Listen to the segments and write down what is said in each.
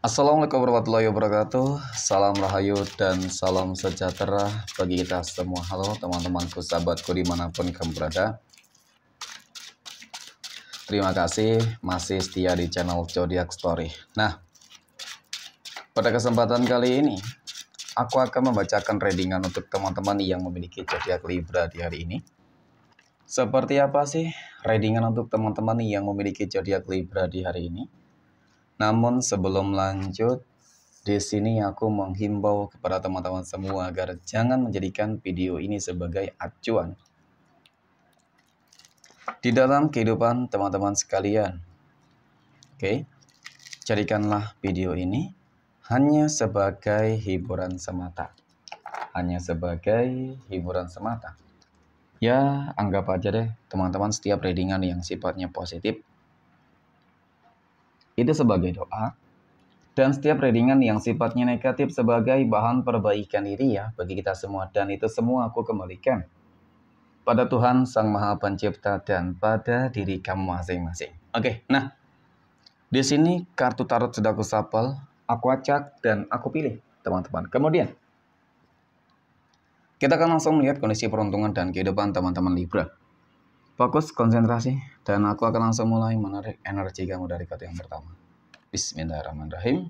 Assalamualaikum warahmatullahi wabarakatuh. Salam rahayu dan salam sejahtera bagi kita semua. Halo teman-temanku, sahabatku dimanapun kamu berada. Terima kasih masih setia di channel Zodiac Story. Nah, pada kesempatan kali ini aku akan membacakan readingan untuk teman-teman yang memiliki zodiak Libra di hari ini. Seperti apa sih readingan untuk teman-teman yang memiliki zodiak Libra di hari ini? Namun sebelum lanjut, di sini aku menghimbau kepada teman-teman semua agar jangan menjadikan video ini sebagai acuan di dalam kehidupan teman-teman sekalian. Oke, jadikanlah video ini hanya sebagai hiburan semata. Hanya sebagai hiburan semata. Ya, anggap aja deh teman-teman setiap readingan yang sifatnya positif itu sebagai doa. Dan setiap readingan yang sifatnya negatif sebagai bahan perbaikan diri ya bagi kita semua. Dan itu semua aku kembalikan pada Tuhan Sang Maha Pencipta dan pada diri kamu masing-masing. Oke, nah di sini kartu tarot sudah aku shuffle, aku acak dan aku pilih teman-teman. Kemudian kita akan langsung melihat kondisi peruntungan dan kehidupan teman-teman Libra. Fokus, konsentrasi, dan aku akan langsung mulai menarik energi kamu dari kartu yang pertama. Bismillahirrahmanirrahim.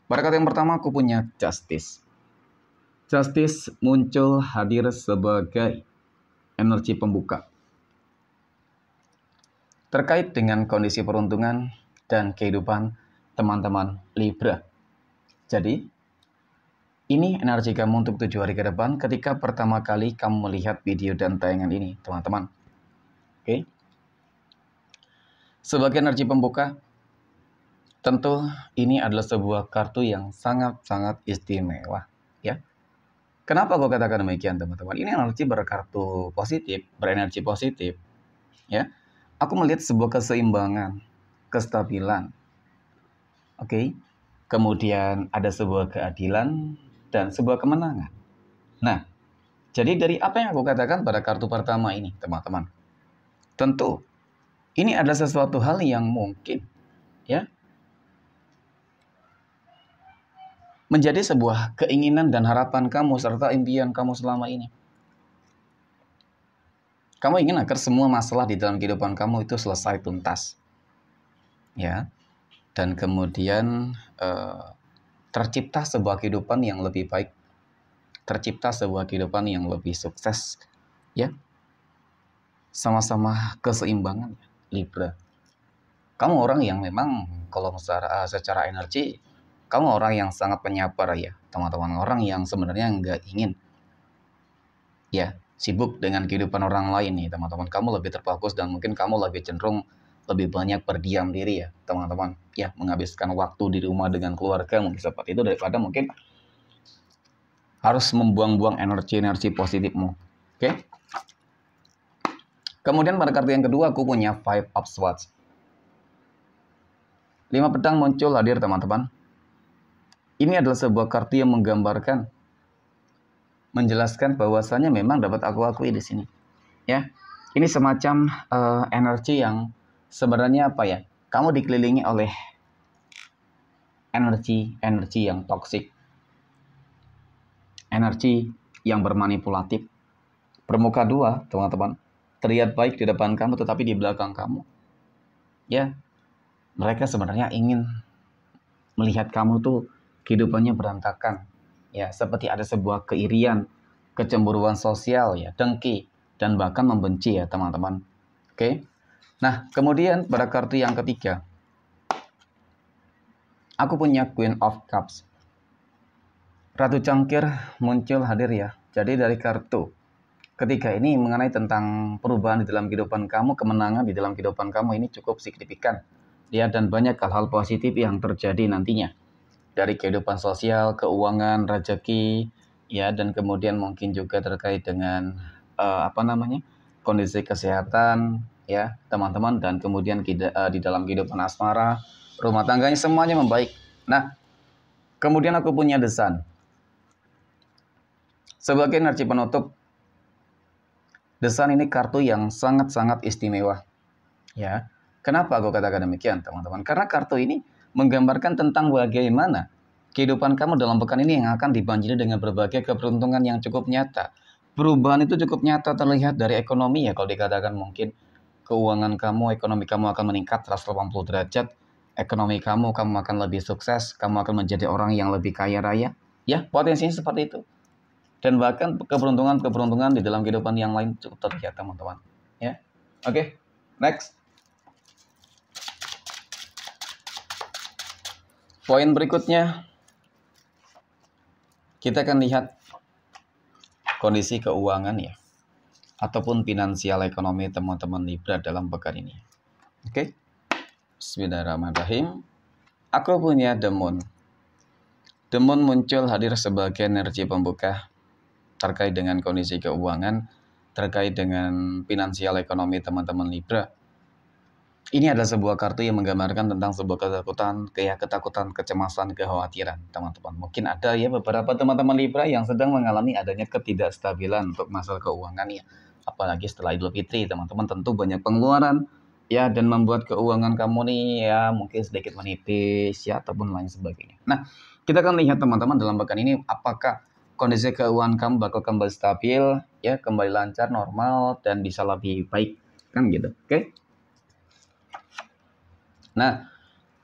Pada kartu yang pertama aku punya Justice. Justice muncul hadir sebagai energi pembuka terkait dengan kondisi peruntungan dan kehidupan teman-teman Libra. Jadi, ini energi kamu untuk 7 hari ke depan ketika pertama kali kamu melihat video dan tayangan ini, teman-teman. Oke. Sebagai energi pembuka, tentu ini adalah sebuah kartu yang sangat-sangat istimewa, ya. Kenapa aku katakan demikian, teman-teman? Ini energi berkartu positif, berenergi positif, ya. Aku melihat sebuah keseimbangan, kestabilan, oke. Kemudian ada sebuah keadilan dan sebuah kemenangan. Nah, jadi dari apa yang aku katakan pada kartu pertama ini, teman-teman, tentu ini adalah sesuatu hal yang mungkin, ya, menjadi sebuah keinginan dan harapan kamu serta impian kamu selama ini. Kamu ingin agar semua masalah di dalam kehidupan kamu itu selesai tuntas, ya, dan kemudian tercipta sebuah kehidupan yang lebih baik, tercipta sebuah kehidupan yang lebih sukses, ya, sama-sama keseimbangan, Libra. Kamu orang yang memang kalau secara energi, kamu orang yang sangat penyabar ya, teman-teman. Orang yang sebenarnya nggak ingin, ya, sibuk dengan kehidupan orang lain nih, teman-teman. Kamu lebih terfokus dan mungkin kamu lebih cenderung lebih banyak berdiam diri ya, teman-teman. Ya, menghabiskan waktu di rumah dengan keluarga mungkin seperti itu daripada mungkin harus membuang-buang energi-energi positifmu. Oke? Kemudian pada kartu yang kedua aku punya Five of Swords. 5 pedang muncul hadir, teman-teman. Ini adalah sebuah kartu yang menggambarkan, menjelaskan bahwasannya memang dapat aku akui di sini. Ya, ini semacam energi yang sebenarnya apa ya? Kamu dikelilingi oleh energi yang toksik, energi yang bermanipulatif. Bermuka dua, teman-teman. Terlihat baik di depan kamu, tetapi di belakang kamu, ya, mereka sebenarnya ingin melihat kamu tuh kehidupannya berantakan. Ya, seperti ada sebuah keirian, kecemburuan sosial ya, dengki dan bahkan membenci ya, teman-teman. Oke. Nah, kemudian pada kartu yang ketiga aku punya Queen of Cups. Ratu Cangkir muncul hadir ya. Jadi dari kartu ketiga ini mengenai tentang perubahan di dalam kehidupan kamu, kemenangan di dalam kehidupan kamu ini cukup signifikan. Ya, dan banyak hal-hal positif yang terjadi nantinya. Dari kehidupan sosial, keuangan, rezeki, ya, dan kemudian mungkin juga terkait dengan kondisi kesehatan, ya, teman-teman, dan kemudian di dalam kehidupan asmara, rumah tangganya semuanya membaik. Nah, kemudian aku punya The Sun. Sebagai energi penutup, The Sun ini kartu yang sangat-sangat istimewa, ya. Kenapa aku katakan demikian, teman-teman? Karena kartu ini menggambarkan tentang bagaimana kehidupan kamu dalam pekan ini yang akan dibanjiri dengan berbagai keberuntungan yang cukup nyata. Perubahan itu cukup nyata terlihat dari ekonomi ya, kalau dikatakan mungkin keuangan kamu, ekonomi kamu akan meningkat 180 derajat, kamu akan lebih sukses, kamu akan menjadi orang yang lebih kaya raya, ya potensinya seperti itu. Dan bahkan keberuntungan di dalam kehidupan yang lain cukup terlihat teman-teman. Ya, oke, next. Poin berikutnya, kita akan lihat kondisi keuangan ya, ataupun finansial ekonomi teman-teman Libra dalam pekan ini. Oke, Bismillahirrahmanirrahim. Aku punya The Moon. The Moon muncul hadir sebagai energi pembuka terkait dengan kondisi keuangan, terkait dengan finansial ekonomi teman-teman Libra. Ini adalah sebuah kartu yang menggambarkan tentang sebuah ketakutan, kecemasan, kekhawatiran, teman-teman. Mungkin ada ya beberapa teman-teman Libra yang sedang mengalami adanya ketidakstabilan untuk masalah keuangan ya. Apalagi setelah Idul Fitri, teman-teman tentu banyak pengeluaran ya, dan membuat keuangan kamu nih ya mungkin sedikit menipis ya, ataupun lain sebagainya. Nah, kita akan lihat teman-teman dalam pekan ini apakah kondisi keuangan kamu bakal kembali stabil ya, kembali lancar, normal, dan bisa lebih baik kan gitu. Oke. Nah,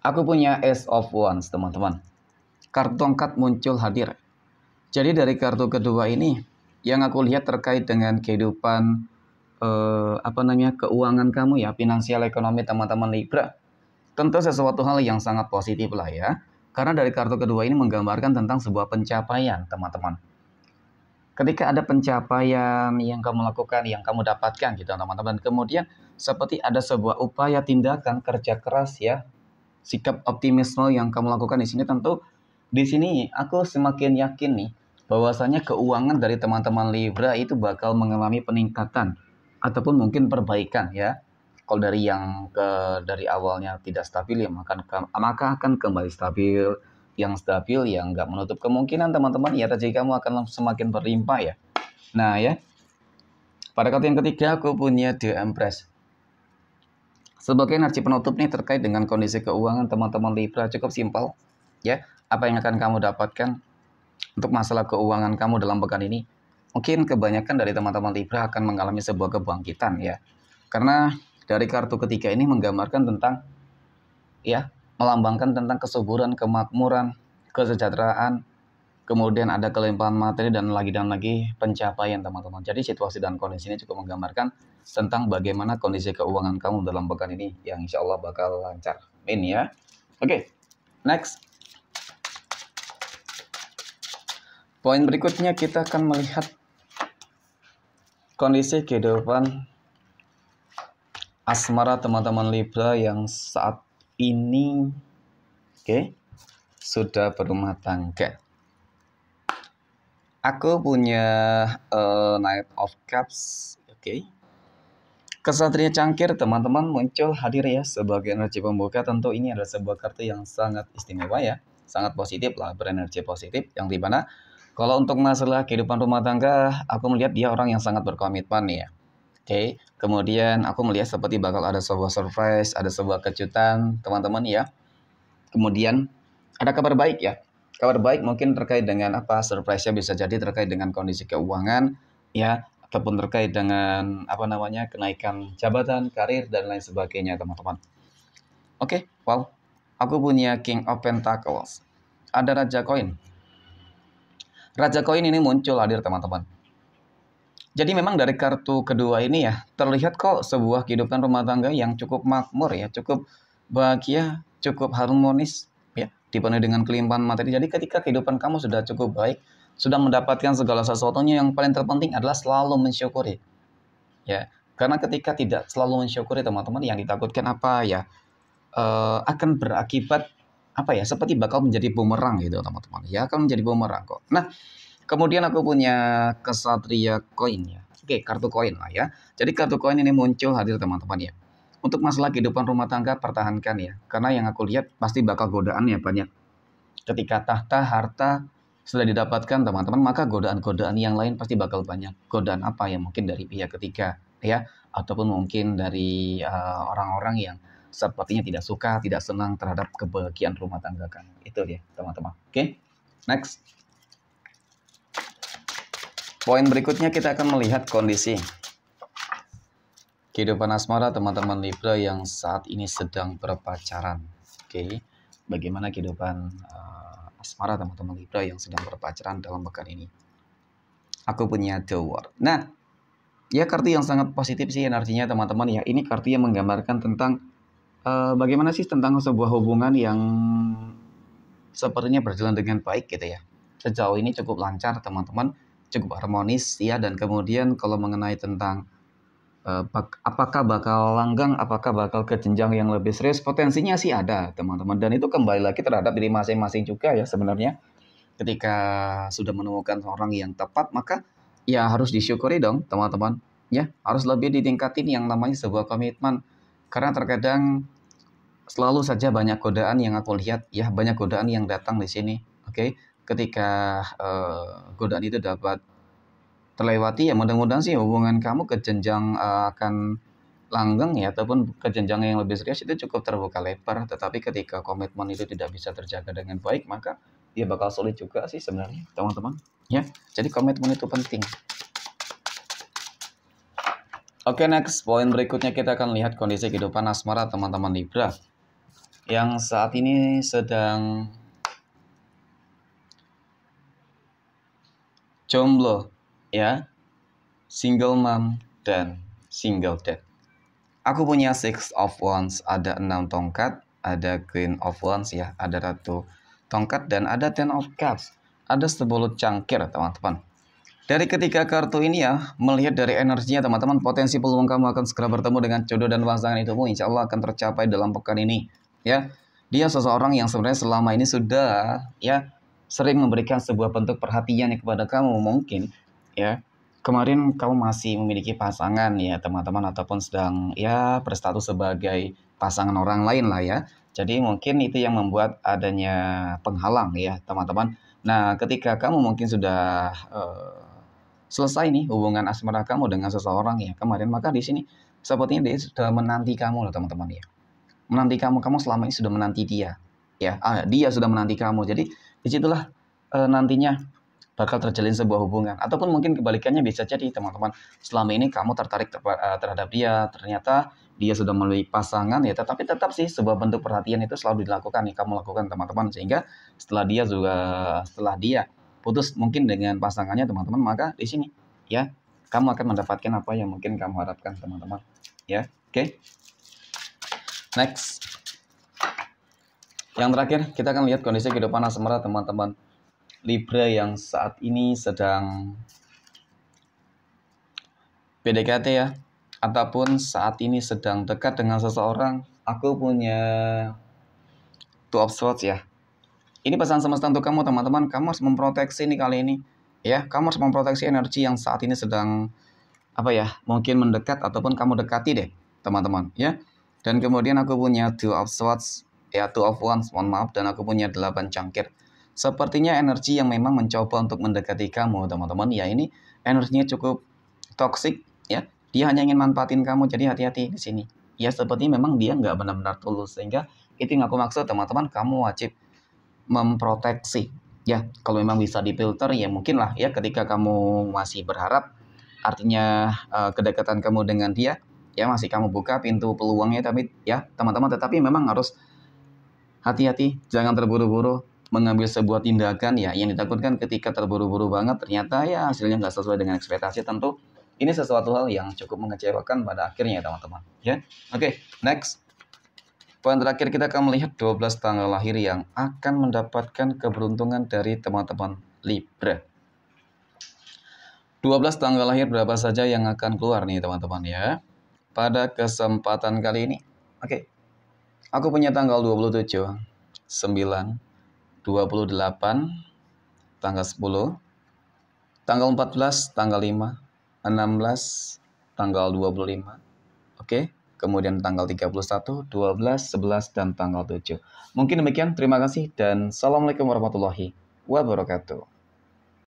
aku punya Ace of Wands, teman-teman. Kartu tongkat muncul hadir. Jadi dari kartu kedua ini, yang aku lihat terkait dengan kehidupan, keuangan kamu ya, finansial ekonomi teman-teman Libra. Tentu sesuatu hal yang sangat positif lah ya. Karena dari kartu kedua ini menggambarkan tentang sebuah pencapaian, teman-teman. Ketika ada pencapaian yang kamu lakukan, yang kamu dapatkan gitu, teman-teman. Kemudian seperti ada sebuah upaya tindakan kerja keras ya, sikap optimisme yang kamu lakukan di sini. Tentu di sini aku semakin yakin nih bahwasanya keuangan dari teman-teman Libra itu bakal mengalami peningkatan ataupun mungkin perbaikan ya. Kalau dari awalnya tidak stabil ya, maka akan kembali stabil. Yang stabil yang nggak menutup kemungkinan teman-teman ya, rezeki kamu akan semakin berlimpah ya. Nah ya, pada kartu yang ketiga aku punya The Empress. Sebagai energi penutup nih terkait dengan kondisi keuangan teman-teman Libra, cukup simpel ya. Apa yang akan kamu dapatkan untuk masalah keuangan kamu dalam pekan ini? Mungkin kebanyakan dari teman-teman Libra akan mengalami sebuah kebangkitan ya. Karena dari kartu ketiga ini menggambarkan tentang ya, melambangkan tentang kesuburan, kemakmuran, kesejahteraan, kemudian ada kelimpahan materi dan lagi pencapaian teman-teman. Jadi situasi dan kondisi ini cukup menggambarkan tentang bagaimana kondisi keuangan kamu dalam pekan ini yang insya Allah bakal lancar. Amin ya. Oke, next. Poin berikutnya kita akan melihat kondisi kehidupan asmara teman-teman Libra yang saat ini sudah berumah tangga. Aku punya Knight of Cups, Kesatria Cangkir teman-teman muncul hadir ya sebagai energi pembuka. Tentu ini adalah sebuah kartu yang sangat istimewa ya, sangat positif lah, berenergi positif, yang dimana kalau untuk masalah kehidupan rumah tangga, aku melihat dia orang yang sangat berkomitmen ya. Kemudian aku melihat seperti bakal ada sebuah surprise, ada sebuah kejutan teman-teman ya. Kemudian ada kabar baik ya. Kabar baik mungkin terkait dengan apa? Surprise-nya bisa jadi terkait dengan kondisi keuangan ya, ataupun terkait dengan kenaikan jabatan, karir, dan lain sebagainya teman-teman. Oke, wow. Aku punya King of Pentacles. Ada Raja Koin. Raja Koin ini muncul hadir teman-teman. Jadi memang dari kartu kedua ini ya, terlihat kok sebuah kehidupan rumah tangga yang cukup makmur ya, cukup bahagia, cukup harmonis ya, dipenuhi dengan kelimpahan materi. Jadi ketika kehidupan kamu sudah cukup baik, sudah mendapatkan segala sesuatunya, yang paling terpenting adalah selalu mensyukuri. Ya, karena ketika tidak selalu mensyukuri teman-teman, yang ditakutkan apa ya? Akan berakibat seperti bakal menjadi bumerang gitu teman-teman. Ya, akan menjadi bumerang kok. Nah, kemudian aku punya Kesatria Koin ya. Kartu koin lah ya. Jadi kartu koin ini muncul hadir teman-teman ya. Untuk masalah kehidupan rumah tangga, pertahankan ya. Karena yang aku lihat pasti bakal godaan ya banyak. Ketika tahta, harta sudah didapatkan teman-teman, maka godaan-godaan yang lain pasti bakal banyak. Godaan apa ya? Mungkin dari pihak ketiga ya. Ataupun mungkin dari orang-orang yang sepertinya tidak suka, tidak senang terhadap kebahagiaan rumah tangga kamu. Itu dia, teman-teman. Oke, next. Poin berikutnya kita akan melihat kondisi kehidupan asmara teman-teman Libra yang saat ini sedang berpacaran. Oke, bagaimana kehidupan asmara teman-teman Libra yang sedang berpacaran dalam pekan ini? Aku punya The World. Nah, ya kartu yang sangat positif sih energinya teman-teman ya. Ini kartu yang menggambarkan tentang bagaimana sih tentang sebuah hubungan yang sepertinya berjalan dengan baik gitu ya. Sejauh ini cukup lancar teman-teman, cukup harmonis ya. Dan kemudian kalau mengenai tentang apakah bakal langgang, apakah bakal ke jenjang yang lebih serius, potensinya sih ada teman-teman. Dan itu kembali lagi terhadap diri masing-masing juga ya sebenarnya. Ketika sudah menemukan orang yang tepat, maka ya harus disyukuri dong teman-teman. Ya, harus lebih ditingkatin yang namanya sebuah komitmen. Karena terkadang selalu saja banyak godaan yang aku lihat, ya banyak godaan yang datang di sini. Oke, ketika godaan itu dapat terlewati, ya mudah-mudahan sih hubungan kamu ke jenjang akan langgeng ya, ataupun ke jenjang yang lebih serius itu cukup terbuka lebar. Tetapi ketika komitmen itu tidak bisa terjaga dengan baik, maka dia bakal sulit juga sih sebenarnya teman-teman ya. Jadi komitmen itu penting. Oke, next poin berikutnya kita akan lihat kondisi kehidupan asmara teman-teman Libra yang saat ini sedang jomblo ya, single mom dan single dad. Aku punya Six of Wands, ada 6 tongkat, ada Queen of Wands ya, ada Ratu tongkat, dan ada Ten of Cups. Ada 10 cangkir teman-teman. Dari ketiga kartu ini ya, melihat dari energinya teman-teman, potensi peluang kamu akan segera bertemu dengan jodoh dan pasangan hidupmu, insya Allah akan tercapai dalam pekan ini. Ya, dia seseorang yang sebenarnya selama ini sudah ya sering memberikan sebuah bentuk perhatian kepada kamu mungkin ya. Kemarin kamu masih memiliki pasangan ya teman-teman, ataupun sedang ya berstatus sebagai pasangan orang lain lah ya. Jadi mungkin itu yang membuat adanya penghalang ya teman-teman. Nah, ketika kamu mungkin sudah selesai nih hubungan asmara kamu dengan seseorang ya kemarin, maka di sini sepertinya dia sudah menanti kamu loh teman-teman ya. Menanti kamu selama ini sudah menanti dia ya. Dia sudah menanti kamu. Jadi disitulah nantinya bakal terjalin sebuah hubungan. Ataupun mungkin kebalikannya bisa jadi teman-teman, selama ini kamu tertarik terhadap dia, ternyata dia sudah memiliki pasangan ya, tetapi tetap sih sebuah bentuk perhatian itu selalu dilakukan nih, kamu lakukan teman-teman, sehingga setelah dia putus mungkin dengan pasangannya teman-teman, maka di sini ya kamu akan mendapatkan apa yang mungkin kamu harapkan teman-teman ya. Oke. Next. Yang terakhir kita akan lihat kondisi kehidupan asmara teman-teman Libra yang saat ini sedang PDKT ya, ataupun saat ini sedang dekat dengan seseorang. Aku punya Two of Swords ya. Ini pesan semesta untuk kamu teman-teman, kamu harus memproteksi nih kali ini ya. Kamu harus memproteksi energi yang saat ini sedang mungkin mendekat, ataupun kamu dekati deh teman-teman ya. Dan kemudian aku punya Two of Swords ya, Two of Wands, mohon maaf, dan aku punya 8 cangkir. Sepertinya energi yang memang mencoba untuk mendekati kamu teman-teman ya, ini energinya cukup toksik ya. Dia hanya ingin manfaatin kamu, jadi hati-hati di sini ya. Sepertinya memang dia nggak benar-benar tulus, sehingga itu yang aku maksud teman-teman, kamu wajib memproteksi ya. Kalau memang bisa difilter ya mungkin lah ya, ketika kamu masih berharap, artinya kedekatan kamu dengan dia ya masih kamu buka pintu peluangnya, tapi ya teman-teman, tetapi memang harus hati-hati, jangan terburu-buru mengambil sebuah tindakan ya. Yang ditakutkan ketika terburu-buru banget ternyata ya hasilnya nggak sesuai dengan ekspektasi, tentu ini sesuatu hal yang cukup mengecewakan pada akhirnya ya teman-teman ya. Oke, next. Poin terakhir kita akan melihat 12 tanggal lahir yang akan mendapatkan keberuntungan dari teman-teman Libra. 12 tanggal lahir berapa saja yang akan keluar nih teman-teman ya pada kesempatan kali ini. Oke. Aku punya tanggal 27, 9, 28, tanggal 10, tanggal 14, tanggal 5, 16, tanggal 25, oke, kemudian tanggal 31, 12, 11, dan tanggal 7. Mungkin demikian, terima kasih, dan Assalamualaikum warahmatullahi wabarakatuh.